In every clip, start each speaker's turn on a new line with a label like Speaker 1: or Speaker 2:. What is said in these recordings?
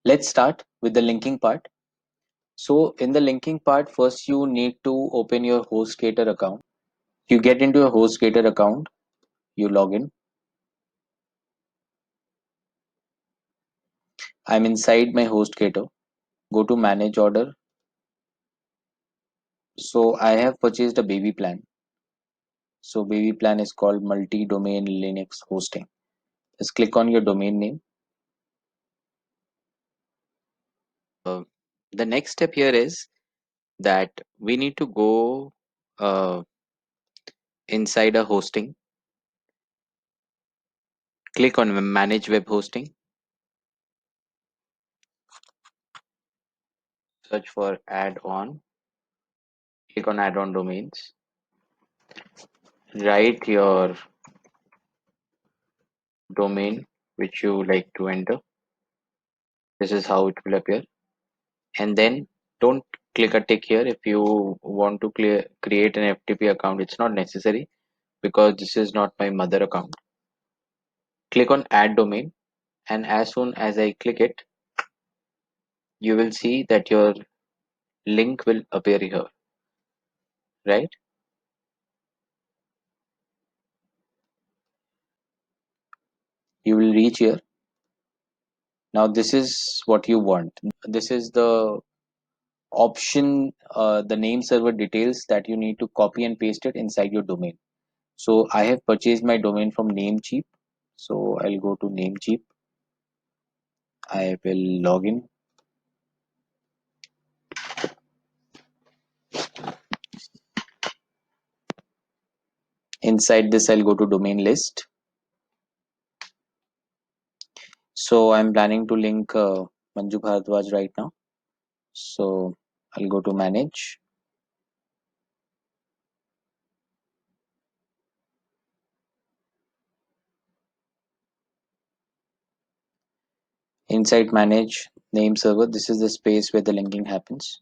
Speaker 1: Let's start with the linking part. So in the linking part, first you need to open your HostGator account. You get into your HostGator account, you log in. I'm inside my HostGator. Go to manage order. So I have purchased a baby plan. So baby plan is called multi-domain Linux hosting. Just click on your domain name. Uh, the next step here is that we need to go uh, inside a hosting. Click on manage web hosting. Search for add-on. Click on add-on domains. Write your domain which you like to enter. This is how it will appear. And then don't click a tick here if you want to create an FTP account. It's not necessary because this is not my mother account. Click on add domain, and as soon as I click it, you will see that your link will appear here, right? You will reach here. Now this is what you want. This is the option, the name server details that you need to copy and paste it inside your domain. So I have purchased my domain from Namecheap. So I'll go to Namecheap. I will log in. Inside this, I'll go to domain list. So I'm planning to link Manju Bharadwaj right now. So I'll go to manage. Inside manage name server, this is the space where the linking happens.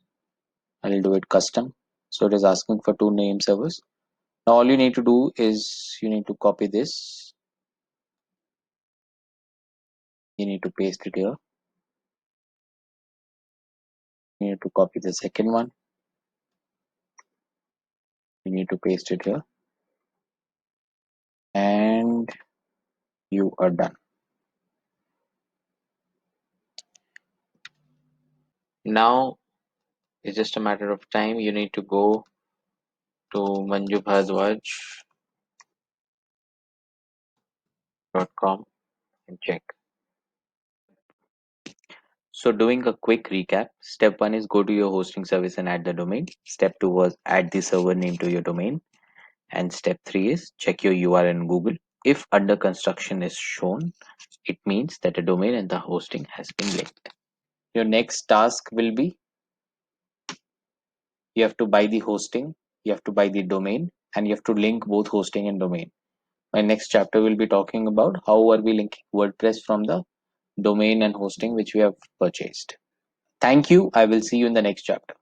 Speaker 1: I'll do it custom. So it is asking for two name servers. Now all you need to do is you need to copy this. You need to paste it here. You need to copy the second one. You need to paste it here. And you are done. Now it's just a matter of time. You need to go to manjubharadwaj.com and check. So doing a quick recap, step one is go to your hosting service and add the domain. Step two was add the server name to your domain. And step three is check your URL in Google. If under construction is shown, it means that the domain and the hosting has been linked. Your next task will be you have to buy the hosting, you have to buy the domain, and you have to link both hosting and domain. My next chapter will be talking about how are we linking WordPress from the domain and hosting which we have purchased. Thank you. I will see you in the next chapter.